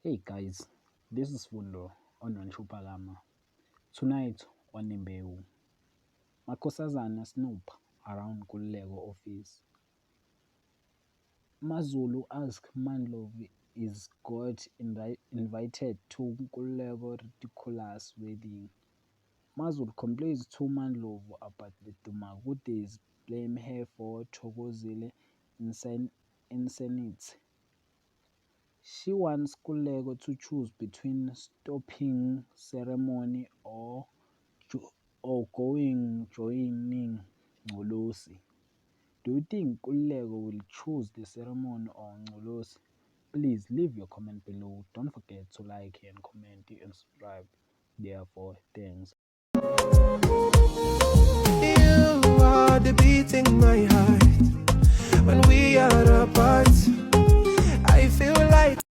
Hey guys, this is Fundo on Nchupalama. Tonight on Imbewu, Makhozane snoop around Nkululeko office. Mazulu asks Mandlovu is God invited to Nkululeko ridiculous wedding. Mazulu complains to Mandlovu about the Dumagu days, blame her for Thokozile insanity. She wants Nkululeko to choose between stopping ceremony or joining Ngolosi. Do you think Nkululeko will choose the ceremony or Ngolosi? Please leave your comment below. Don't forget to like and comment and subscribe. Therefore, thanks. You are the beating my heart when we are apart.